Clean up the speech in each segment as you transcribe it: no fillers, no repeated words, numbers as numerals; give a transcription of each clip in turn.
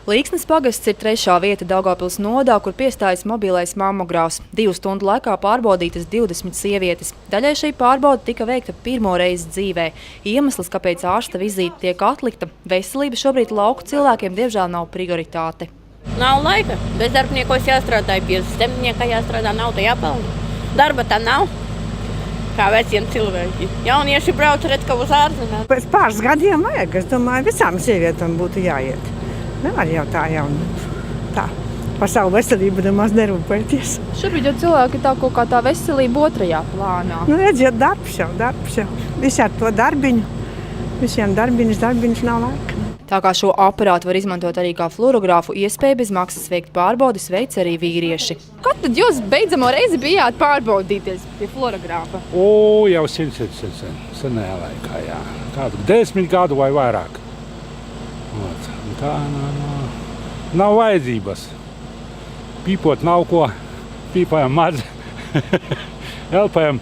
Līksnes pagasts ir 3. vieta Daugavpils novadā, kur piestājas mobilais mammogrāfs. 2 stundu laikā pārbaudītas 20 sievietes. Daļai šī pārbauda tika veikta pirmo reizi dzīvē. Iemesls, kāpēc ārsta vizīte tiek atlikta, veselība šobrīd lauku cilvēkiem diemžēl nav prioritāte. Nav laika. Bezdarbniekos jāstrādā, pie zemnieka jāstrādā, nav tā jāpelna. Darba tā nav. Kā veciem cilvēki. Jaunieši brauc redz, ka uz ārzemēm. Pēc pāris gadiem vajag, es domāju, visām sievietēm būtu jāiet. Nevar jau tā par savu veselību nemaz nerūpēties. Šobrīd jau cilvēki tā kaut kā tā veselība otrajā plānā. Redziet, darbs jau. Visi ar to darbiņu. Visiem darbiņus nav laika. Tā kā šo aparātu var izmantot arī kā fluorogrāfu, iespēja bez maksas veikt pārbaudes veic arī vīrieši. Kad tad jūs beidzamo reizi bijāt pārbaudīties pie fluorogrāfa? Jau senajā laikā, jā. Kādu 10 gadu vai vairāk. Tā nav vajadzības. Pīpot nav ko, pīpājam maz, elpējam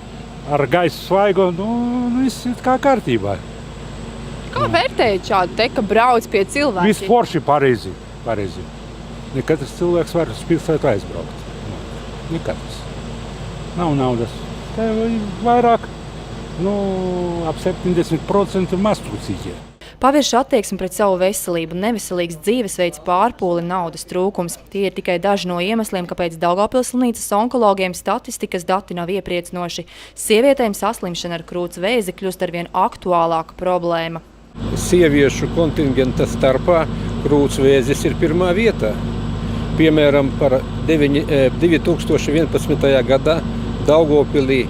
ar gaisu svaigu, viss ir kā kārtībā. Kā vērtējat šādu te, ka brauc pie cilvēkiem? Viss forši pareizi. Ne katrs cilvēks var uz pilsētu aizbraukt. Ne katrs. Nav naudas. Tev ir vairāk, ap 70% mastūcīgie. Pavirši attieksmi pret savu veselību, neveselīgs dzīvesveids, pārpūle, naudas trūkums. Tie ir tikai daži no iemesliem, kāpēc Daugavpils slimnīcas onkologiem statistikas dati nav iepriecinoši. Sievietēm saslimšana ar krūts vēzi kļūst arvien aktuālāka problēma. Sieviešu kontingenta starpā krūts vēzis ir pirmā vietā. Piemēram, par 2011. gadā Daugavpilī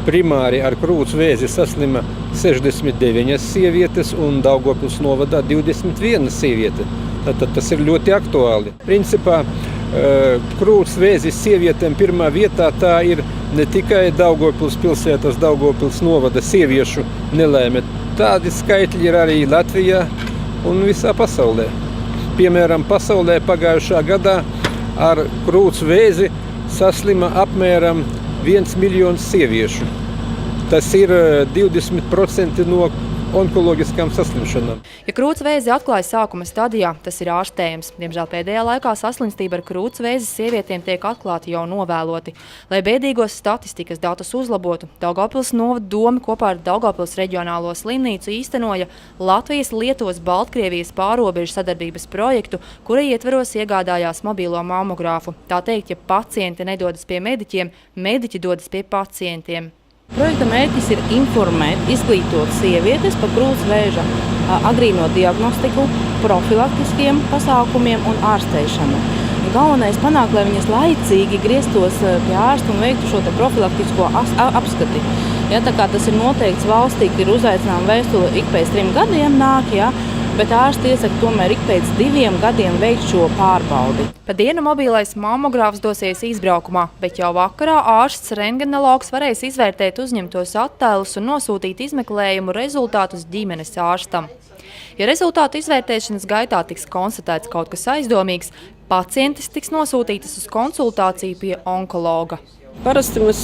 primāri ar krūts vēzi saslima 69 sievietes un Daugavpils novadā 21 sieviete. Tātad tas ir ļoti aktuāli. Principā krūts vēzis sievietēm pirmā vietā tā ir ne tikai Daugavpils pilsētas, Daugavpils novada sieviešu nelēme. Tādi skaitļi ir arī Latvijā un visā pasaulē. Piemēram, pasaulē pagājušā gadā ar krūts vēzi saslima apmēram 1 miljons sieviešu. Tas ir 20% no onkoloģiskām saslimšanām. Ja krūts vēzi atklāja sākuma stadijā, tas ir ārstējams. Diemžēl pēdējā laikā saslimstība ar krūts vēzi sievietēm tiek atklāta jau novēloti. Lai bēdīgos statistikas datus uzlabotu, Daugavpils novada doma kopā ar Daugavpils reģionālo slimnīcu īstenoja Latvijas-Lietuvas-Baltkrievijas pārrobežu sadarbības projektu, kura ietveros iegādājās mobilo mammogrāfu. Tā teikt, ja pacienti nedodas pie mediķiem, mediķi dodas pie pacientiem. Projekta mērķis ir informēt, izglītot sievietes par krūts vēža agrīno diagnostiku, profilaktiskiem pasākumiem un ārstēšanu. Galvenais panākt, lai viņas laicīgi grieztos pie ārsta un veiktu šo profilaktisko apskati. Ja, tā kā tas ir noteikts valstī, ka ir uzaicinājuma vēstule ik pēc 3 gadiem nāk, ja, bet ārsti iesaka tomēr ik pēc 2 gadiem veikt šo pārbaudi. Pa dienu mobilais mammogrāfs dosies izbraukumā, bet jau vakarā ārsts rentgenologs varēs izvērtēt uzņemtos attēlus un nosūtīt izmeklējumu rezultātus ģimenes ārstam. Ja rezultātu izvērtēšanas gaitā tiks konstatēts kaut kas aizdomīgs, pacientes tiks nosūtītas uz konsultāciju pie onkologa. Parasti mēs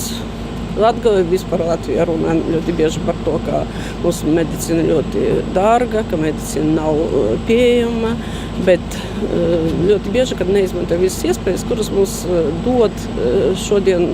Latgalē vispār Latvijā runājam ļoti bieži par to, ka mūsu medicīna ļoti dārga, ka medicīna nav pieejama, bet ļoti bieži, kad neizmanto visas iespējas, kuras mums dod šodien,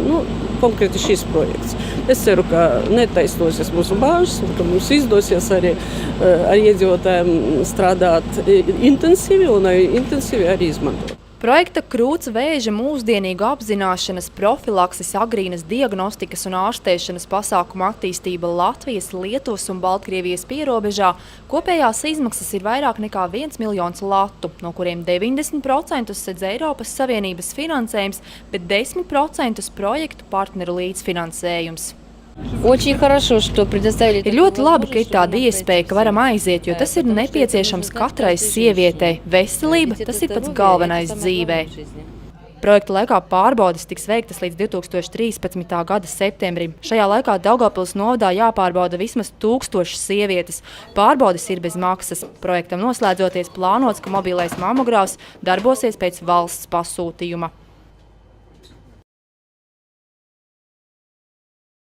konkrēti šis projekts. Es ceru, ka netaisnosies mūsu bāžas un ka mums izdosies arī ar iedzīvotājiem strādāt intensīvi un intensīvi arī izmantot. Projekta krūts vēža mūsdienīgu apzināšanas, profilakses, agrīnas diagnostikas un ārstēšanas pasākumu attīstība Latvijas, Lietuvas un Baltkrievijas pierobežā kopējās izmaksas ir vairāk nekā 1 miljons latu, no kuriem 90% sedz Eiropas Savienības finansējums, bet 10% projektu partneru līdzfinansējums. Ir ļoti labi, ka ir tāda iespēja, ka varam aiziet, jo tas ir nepieciešams katrai sievietei. Veselība, tas ir pats galvenais dzīvē. Projekta laikā pārbaudes tiks veiktas līdz 2013. gada septembrim. Šajā laikā Daugavpils novadā jāpārbauda vismaz 1000 sievietes. Pārbaudes ir bez maksas. Projektam noslēdzoties plānots, ka mobilais mammogrāfs darbosies pēc valsts pasūtījuma.